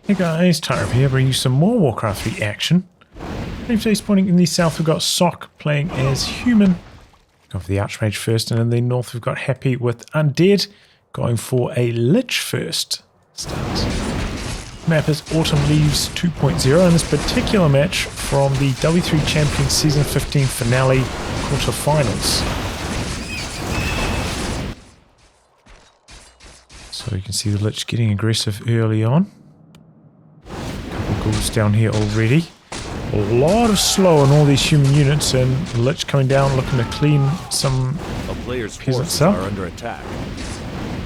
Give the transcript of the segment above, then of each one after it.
Hey guys, Tyrip here, bringing you some more Warcraft 3 action. And today spawning in the south we've got Sok playing as human. Going for the Archmage first, and in the north we've got Happy with Undead, going for a Lich first. Start. Map is Autumn Leaves 2.0, and this particular match from the W3 Champions Season 15 Finale Quarterfinals. So you can see the Lich getting aggressive early on. Ghouls down here already. A lot of slow on all these human units, and the Lich coming down looking to clean some peasants up. Are under attack.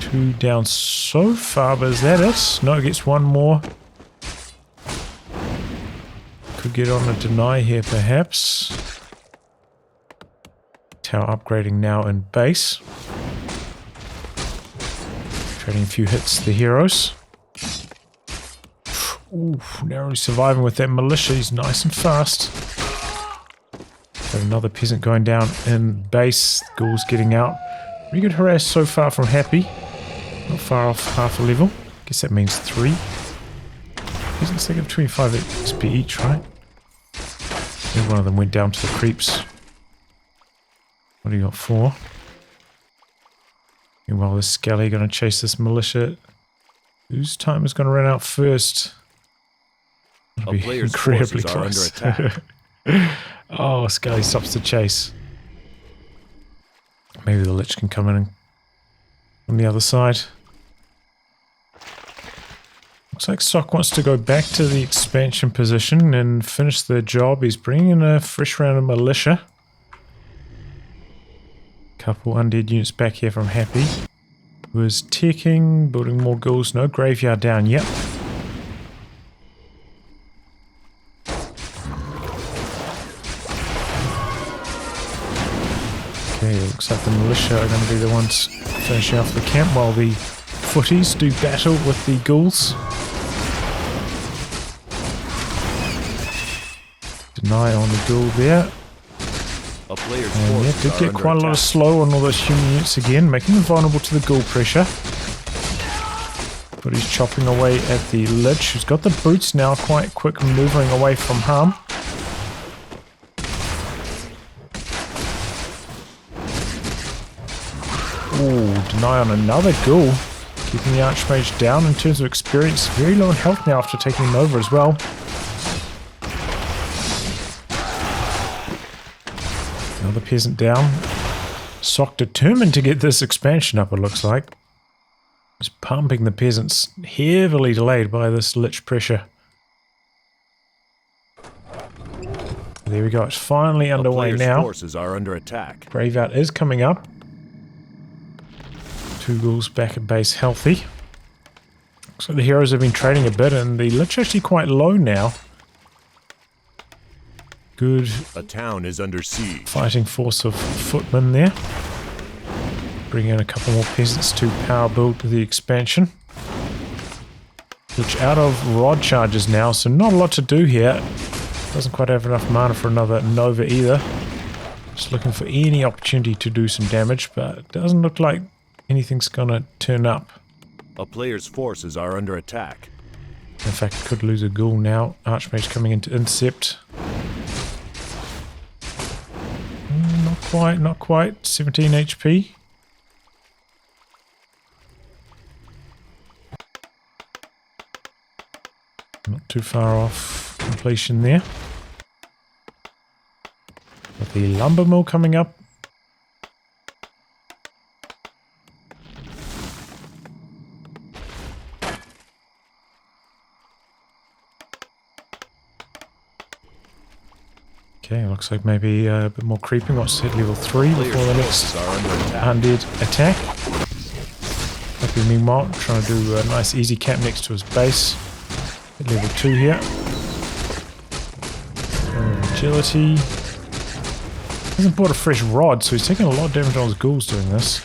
2 down so far, but is that it? No, it gets one more. Could get on a deny here perhaps. Tower upgrading now in base. Trading a few hits to the heroes. Ooh, narrowly surviving with that militia. He's nice and fast. Got another peasant going down in base. Ghouls getting out. Pretty good harass so far from Happy. Not far off half a level. Guess that means 3. Peasants they give 25 XP each, right? And one of them went down to the creeps. What do you got? 4. Meanwhile, this Skelly going to chase this militia. Whose time is going to run out first? It'll be incredibly close. Oh, Skelly stops the chase. Maybe the Lich can come in and on the other side. Looks like Sok wants to go back to the expansion position and finish the job. He's bringing in a fresh round of militia. Couple undead units back here from Happy. Was ticking, building more ghouls. No graveyard down yet. Okay, looks like the militia are going to be the ones finishing off the camp while the footies do battle with the ghouls. Deny on the ghoul there. And yeah, did get quite a lot of slow on all those human units again, making them vulnerable to the ghoul pressure. But he's chopping away at the Lich, who's got the boots now, quite quick maneuvering away from harm. Ooh, deny on another ghoul. Keeping the Archmage down in terms of experience. Very low in health now after taking him over as well. Another peasant down. Sok determined to get this expansion up, it looks like. He's pumping the peasants, heavily delayed by this Lich pressure. There we go, it's finally underway now. Forces are under attack. Graveyard is coming up. 2 ghouls back at base healthy. Looks like the heroes have been trading a bit, and the Lich actually quite low now. Good. A town is under siege. Fighting force of footmen there. Bring in a couple more peasants to power build the expansion. Which out of rod charges now, so not a lot to do here. Doesn't quite have enough mana for another Nova either. Just looking for any opportunity to do some damage, but it doesn't look like anything's gonna turn up. A player's forces are under attack. In fact, could lose a ghoul now. Archmage coming in to intercept. Not quite. 17 HP. Not too far off completion there. With the lumber mill coming up. Okay, looks like maybe a bit more creeping. Wants to hit level 3 before the next undead attack. Happy meanwhile, trying to do a nice easy camp next to his base. Hit level 2 here. Agility. Hasn't bought a fresh rod, so he's taking a lot of damage on his ghouls doing this.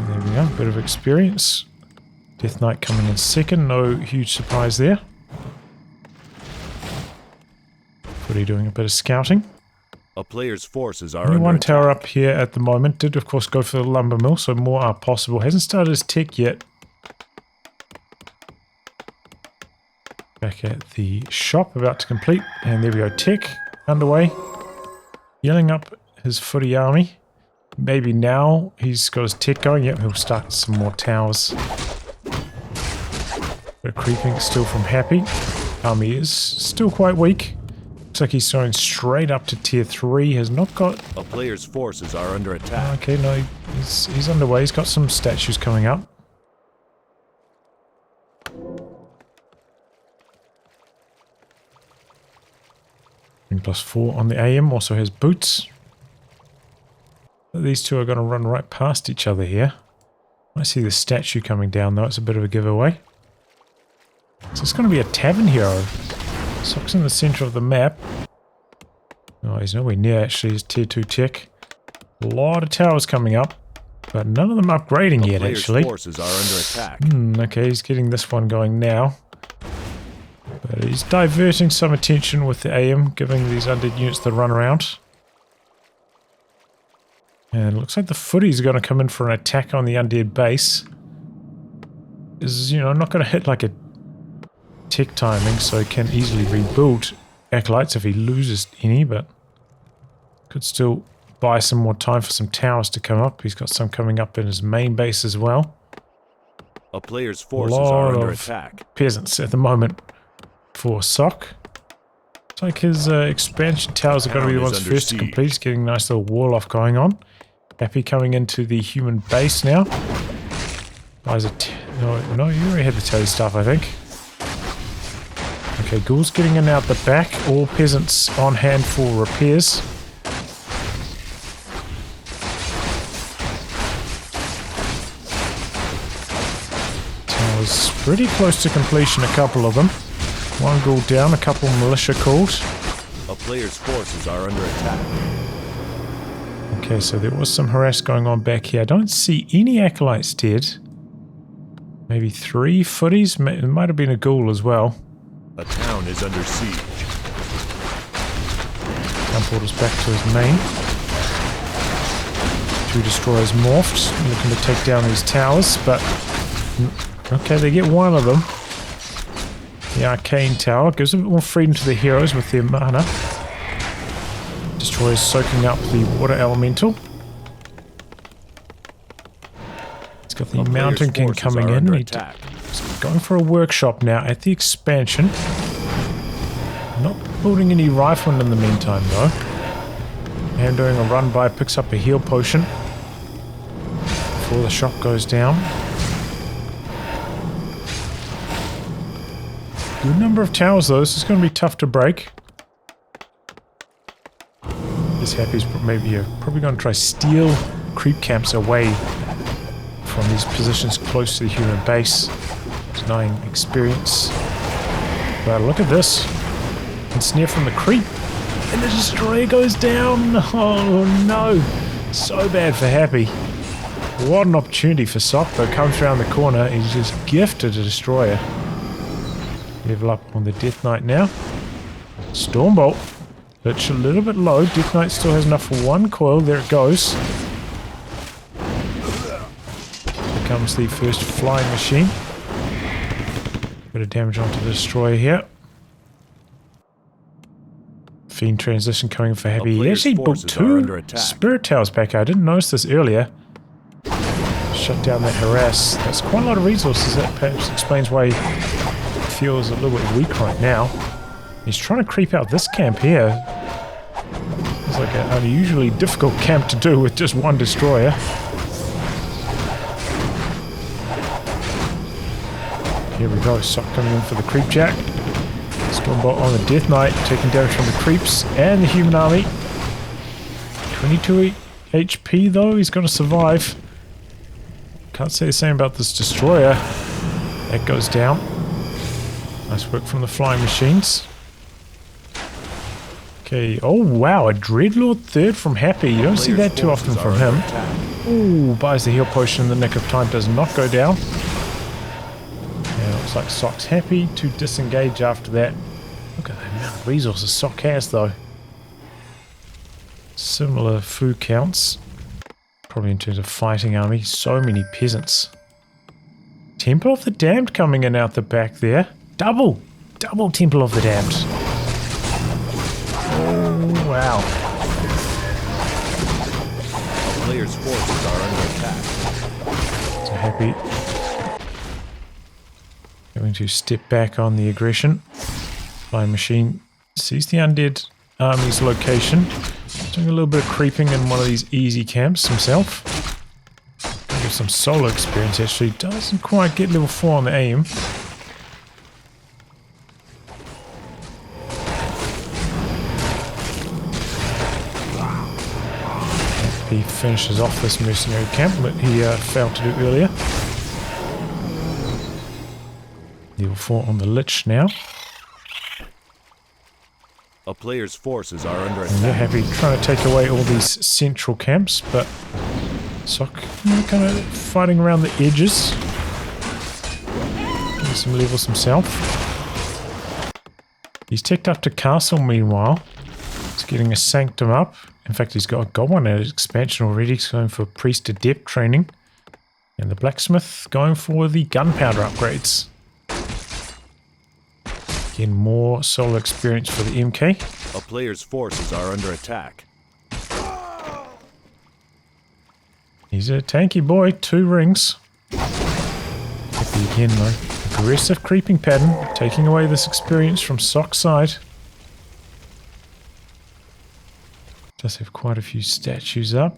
There we go, bit of experience. Death Knight coming in second, no huge surprise there. Footy doing a bit of scouting. A player's forces are Only under one attack. tower up here at the moment. Did of course go for the lumber mill, so more are possible. Hasn't started his tick yet. Back at the shop, about to complete. And there we go, tick underway. Yelling up his footy army. Maybe now he's got his tick going. Yep, he'll start some more towers. Bit of creeping still from Happy. Army is still quite weak. Looks like he's going straight up to tier 3. Has not got... A player's forces are under attack. Okay, no, he's underway. He's got some statues coming up. +4 on the AM. Also has boots. These two are going to run right past each other here. I see the statue coming down though. It's a bit of a giveaway. So it's going to be a tavern hero. Sok's in the center of the map. Oh, he's nowhere near actually his tier 2 tick. A lot of towers coming up, but none of them upgrading yet actually. Forces are under attack. Okay, he's getting this one going now. But he's diverting some attention with the AM, giving these undead units the run around. And it looks like the footy's going to come in for an attack on the undead base. Is, you know, not going to hit like a tick timing, so he can easily rebuild acolytes if he loses any, but could still buy some more time for some towers to come up. He's got some coming up in his main base as well. A player's forces are under attack. Peasants at the moment for Sok. Looks like his expansion towers are going to be the ones first to complete. He's getting a nice little wall off going on. Happy coming into the human base now. Guys, no, you already had the telly stuff, I think. Okay, ghouls getting in out the back. All peasants on hand for repairs. Towers pretty close to completion, a couple of them. One ghoul down, a couple militia calls. A player's forces are under attack. Okay, so there was some harass going on back here. I don't see any acolytes dead. Maybe 3 footies? It might have been a ghoul as well. A town is under siege. Gunport is back to his main. 2 destroyers morphed, looking to take down these towers, but... Okay, they get one of them. The arcane tower gives a bit more freedom to the heroes with their mana. Destroyers soaking up the water elemental. He's got the Mountain King coming in. He's going for a workshop now at the expansion. Not building any riflemen in the meantime though. And doing a run by, picks up a heal potion before the shop goes down. Good number of towers though. This is going to be tough to break. This Happy's maybe probably going to try steal creep camps away from these positions close to the human base. Denying experience. But look at this. Ensnare from the creep. And the destroyer goes down. Oh no. So bad for Happy. What an opportunity for Sok though. Comes around the corner. He's just gifted a destroyer. Level up on the Death Knight now. Stormbolt. It's a little bit low. Death Knight still has enough for 1 coil. There it goes. Here comes the first flying machine. Bit of damage onto the destroyer here. Fiend transition coming for Happy. He actually built 2 spirit towers back. I didn't notice this earlier. Shut down that harass. That's quite a lot of resources. That perhaps explains why he feels a little bit weak right now. He's trying to creep out this camp here. It's like an unusually difficult camp to do with just 1 destroyer. Here we go, Sok coming in for the creep jack. Stormbolt on the Death Knight, taking damage from the creeps and the human army. 22 HP though, he's going to survive. Can't say the same about this destroyer. That goes down. Nice work from the flying machines. Okay, oh wow, a Dreadlord 3rd from Happy. You don't see that too often from him. Ooh, buys the heal potion in the nick of time, does not go down. Yeah, looks like Sok's happy to disengage after that. Look at the amount of resources Sok has though. Similar food counts. Probably in terms of fighting army. So many peasants. Temple of the Damned coming in out the back there. Double Temple of the Damned. Oh, wow. A player's forces are under attack. So happy. Going to step back on the aggression. Flying machine sees the undead army's location. Doing a little bit of creeping in one of these easy camps himself. Get some solo experience actually. Doesn't quite get level 4 on the aim. He finishes off this mercenary camp that he failed to do earlier. Level 4 on the Lich now. A player's forces are under And they're attack. happy trying to take away all these central camps, but Sok kind of fighting around the edges. Getting some levels himself. He's ticked up to Castle meanwhile. He's getting a Sanctum up. In fact, he's got one at his expansion already. He's going for Priest Adept training. And the Blacksmith going for the Gunpowder upgrades. Again, more solo experience for the MK. A player's forces are under attack. He's a tanky boy, 2 rings. Happy again though. Aggressive creeping pattern, taking away this experience from Sok's side. Does have quite a few statues up.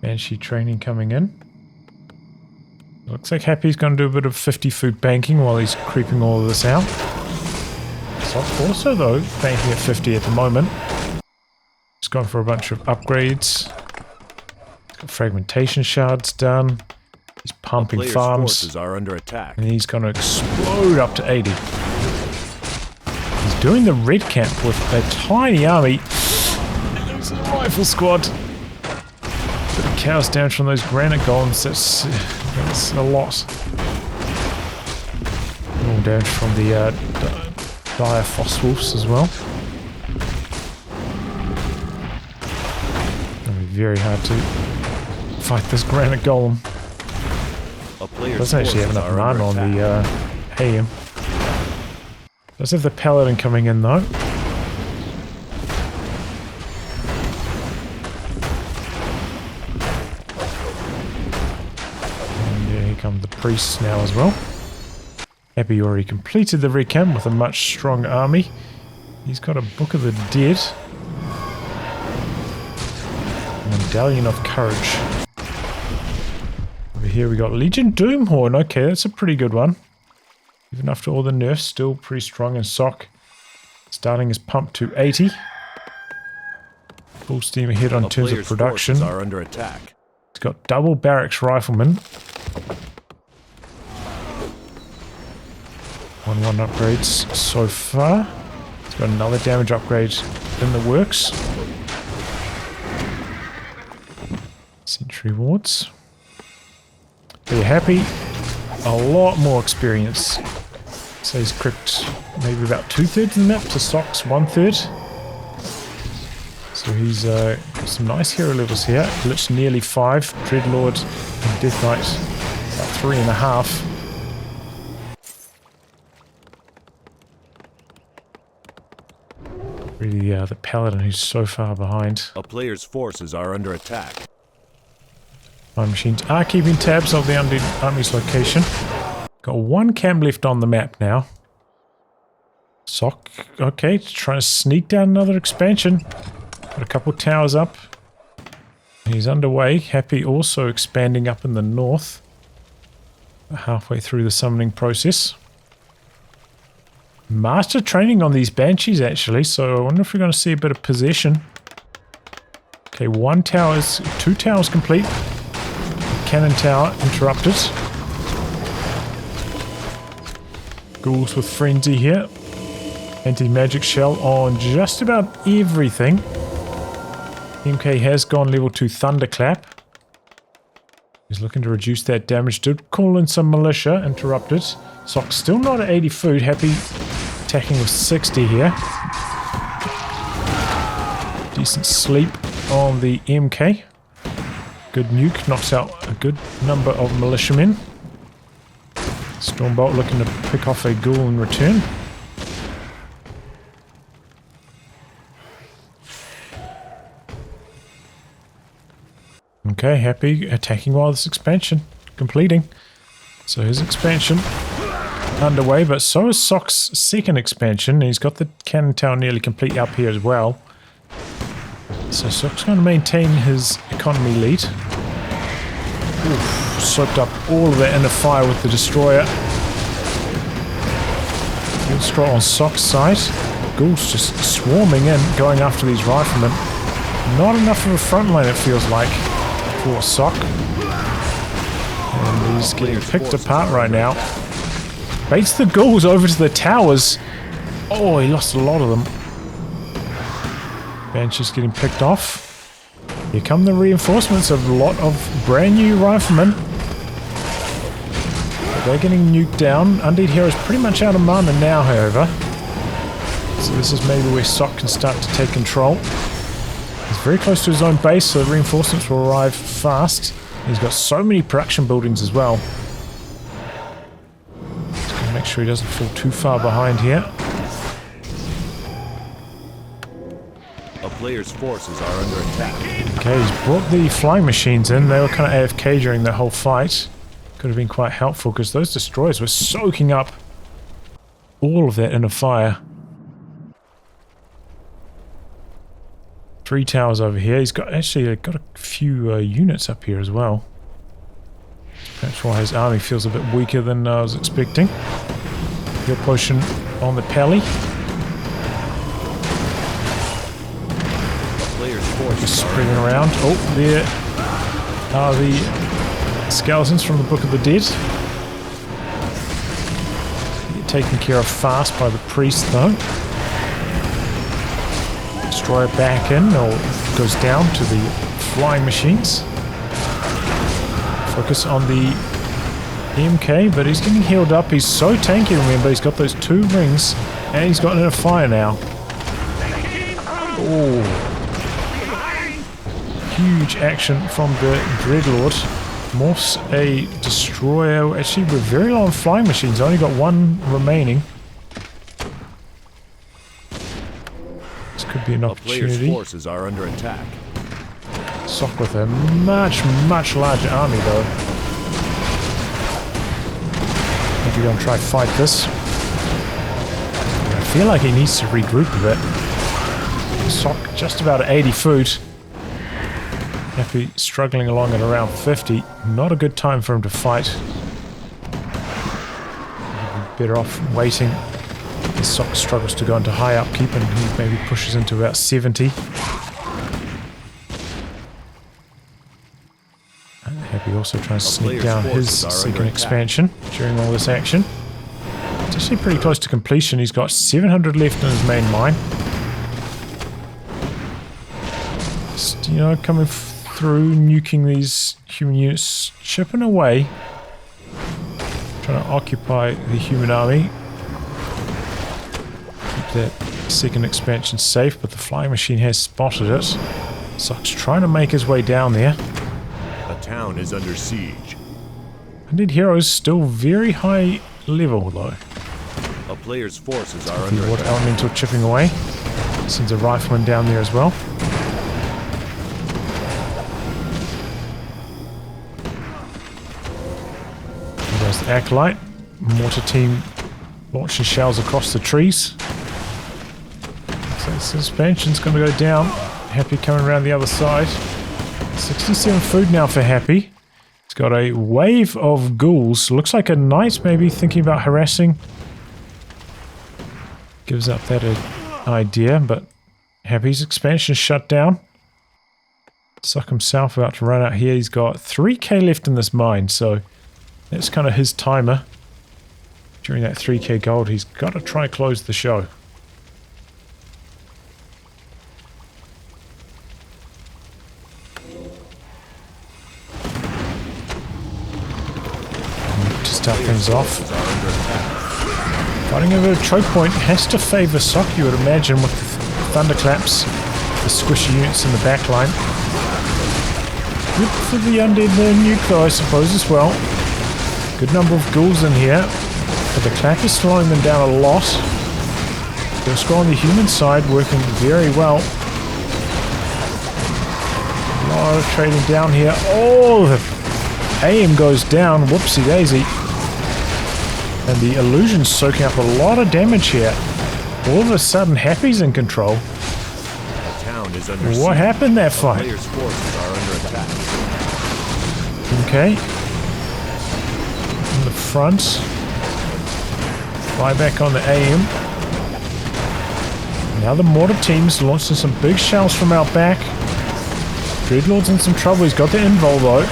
Banshee training coming in. Looks like Happy's going to do a bit of 50 food banking while he's creeping all of this out. Sok also though, banking at 50 at the moment. He's gone for a bunch of upgrades. He's got fragmentation shards done. He's pumping farms. Forces are under attack. And he's going to explode up to 80. He's doing the red camp with a tiny army. It's a rifle squad. Bit of cows down from those granite golems. That's a lot. All damage from the dire Phosphorus as well. It'll be very hard to fight this granite golem. Doesn't actually have enough run on the AM. Does have the paladin coming in though. And yeah, here come the priests now as well. Happy already completed the red camp with a much stronger army. He's got a Book of the Dead. A Medallion of Courage. Over here we got Legion Doomhorn. Okay, that's a pretty good one. Even after all the nerfs, still pretty strong. And Sok starting his pump to 80. Full steam ahead on terms of production. Are under attack. He's got double barracks riflemen. 1-1 upgrades so far. He's got another damage upgrade in the works. Sentry wards. Be happy. A lot more experience. So he's crypt maybe about 2/3 of the map to Sok's 1/3. So he's got some nice hero levels here. Lich nearly 5. Dreadlord and Death Knight about 3.5. Really the paladin who's so far behind. A player's forces are under attack. My machines are keeping tabs of the undead army's location. Got 1 camp left on the map now. Sok, okay, trying to sneak down another expansion. Got a couple towers up. He's underway. Happy also expanding up in the north. Halfway through the summoning process. Master training on these banshees actually, so I wonder if we're going to see a bit of possession. Okay, 2 towers complete. Cannon tower interrupted. Ghouls with frenzy here. Anti-magic shell on just about everything. MK has gone level 2 Thunderclap. He's looking to reduce that damage. Did call in some militia, interrupted. Sok still not at 80 food. Happy attacking with 60 here. decent sleep on the MK. Good nuke, knocks out a good number of militiamen. Stormbolt looking to pick off a ghoul in return. Okay, Happy attacking while this expansion completing. So his expansion underway, but so is Sok's second expansion. He's got the cannon tower nearly complete up here as well. So Sok's going to maintain his economy lead. Oof, soaked up all of that inner fire with the destroyer. Good straw on Sok's side. Ghouls just swarming in, going after these riflemen. Not enough of a front line, it feels like, for Sok. And he's getting picked apart right now. Baits the ghouls over to the towers. Oh, he lost a lot of them. Banshee's getting picked off. Here come the reinforcements of a lot of brand new riflemen. But they're getting nuked down. Undead Hero's pretty much out of mana now, however. So this is maybe where Sok can start to take control. He's very close to his own base, so the reinforcements will arrive fast. He's got so many production buildings as well. Just gonna make sure he doesn't fall too far behind here. A player's forces are under attack. Okay, he's brought the flying machines in. They were kind of AFK during the whole fight. Could have been quite helpful because those destroyers were soaking up all of that inner fire. 3 towers over here. He's got actually got a few units up here as well. That's why his army feels a bit weaker than I was expecting. Heal potion on the pally. Just spreading around. Oh, there are the skeletons from the Book of the Dead. Taken care of fast by the priest though. Destroyer back in, or goes down to the flying machines. Focus on the MK, but he's getting healed up. He's so tanky, remember. He's got those 2 rings, and he's got a fire now. Oh. Huge action from the Dreadlord. Morphs a destroyer. Actually, we're very low on flying machines. Only got 1 remaining. This could be an opportunity. A player's forces are under attack. Sok with a much larger army, though. I think we're going to try fight this. I feel like he needs to regroup a bit. Sok just about at 80 food. Happy struggling along at around 50. Not a good time for him to fight. Better off waiting. The Sok struggles to go into high upkeep and he maybe pushes into about 70. Happy also tries to sneak down his second expansion during all this action. It's actually pretty close to completion. He's got 700 left in his main mine. Just, you know, coming through, nuking these human units, chipping away, trying to occupy the human army, keep that second expansion safe, but the flying machine has spotted it. Sok's trying to make his way down there. The town is under siege. Undead Hero's still very high level though. A player's forces are under Water attack. elemental chipping away. Sends a rifleman down there as well. There's the Acolyte. Mortar team launching shells across the trees. So this expansion's going to go down. Happy coming around the other side. 67 food now for Happy. He's got a wave of ghouls. Looks like a knight maybe thinking about harassing. Gives up that idea, but Happy's expansion shut down. Sok himself about to run out here. He's got 3k left in this mine, so that's kind of his timer. During that 3k gold, he's got to try close the show. To start things off. Fighting over a choke point has to favour Sok, you would imagine, with the thunderclaps. the squishy units in the back line. Good for the undead nuke though, I suppose, as well. Good number of ghouls in here, but the clack is slowing them down a lot. They're scroll on the human side working very well. A lot of trading down here. Oh, the aim goes down. Whoopsie daisy. And the illusion's soaking up a lot of damage here. All of a sudden, Happy's in control. The town is under siege. What happened that fight? Players' forces are under attack. Okay. In the front. Fly back on the aim. Now the mortar team's launching some big shells from out back. Dreadlord's in some trouble. He's got the invul though.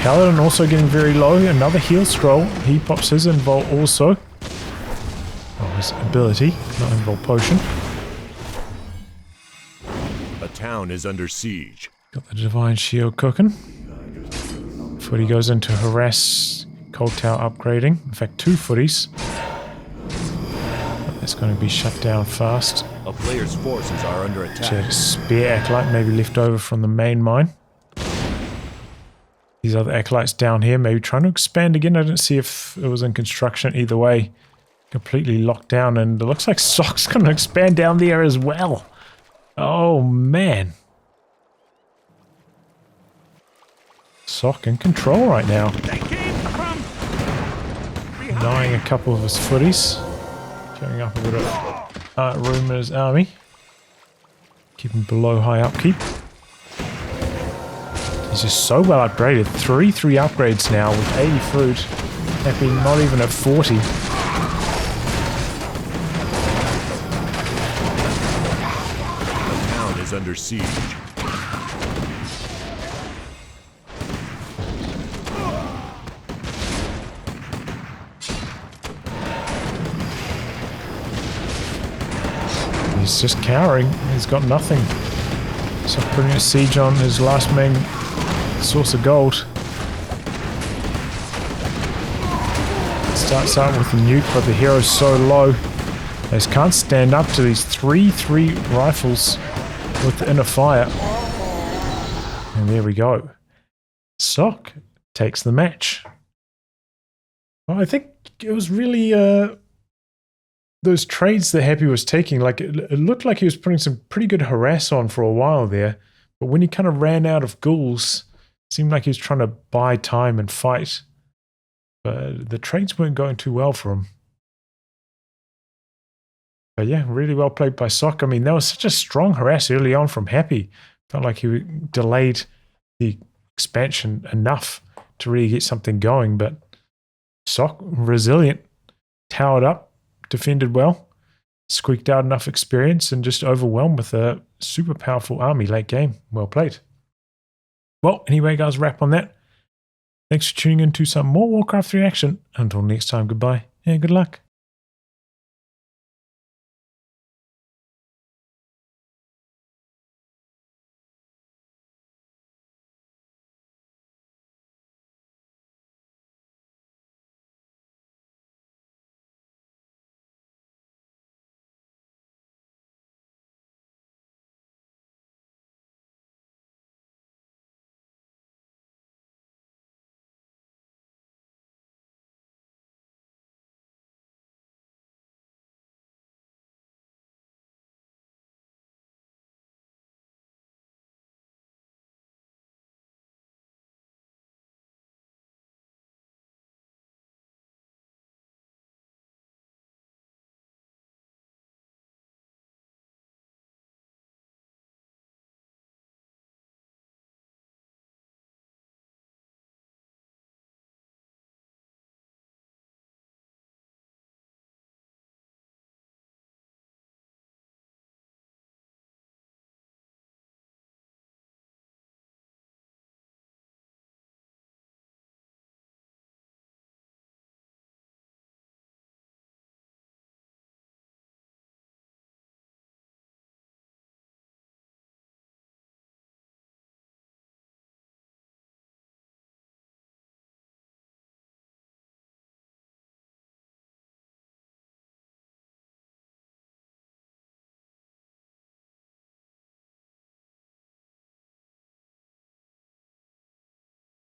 Paladin also getting very low. Another heal scroll. He pops his invul also. Oh, his ability, not invul potion. A town is under siege. Got the divine shield cooking. Footy goes into harass. Cold tower upgrading. In fact, 2 footies. That's going to be shut down fast. A player's forces are under attack. A spear acolyte maybe left over from the main mine. These other acolytes down here maybe trying to expand again. I didn't see if it was in construction either way. Completely locked down, and it looks like Sok's going to expand down there as well. Oh man. Sok in control right now. Denying a couple of his footies. Showing up a bit of room in his army. Keeping below high upkeep. He's just so well upgraded. 3 upgrades now with 80 food. Happy not even at 40. The town is under siege. He's just cowering. He's got nothing. So putting a siege on his last main source of gold. Starts out with the nuke, but the hero's so low. They just can't stand up to these 3 rifles with the inner fire. And there we go. Sok takes the match. Well, I think it was really those trades that Happy was taking. Like it looked like he was putting some pretty good harass on for a while there. But when he kind of ran out of ghouls, it seemed like he was trying to buy time and fight. But the trades weren't going too well for him. But yeah, really well played by Sok. I mean, that was such a strong harass early on from Happy. Felt like he delayed the expansion enough to really get something going. But Sok, resilient, towered up, defended well, squeaked out enough experience, and just overwhelmed with a super powerful army late game. Well played. Well, anyway, guys, wrap on that. Thanks for tuning in to some more Warcraft 3 action. Until next time, goodbye and good luck.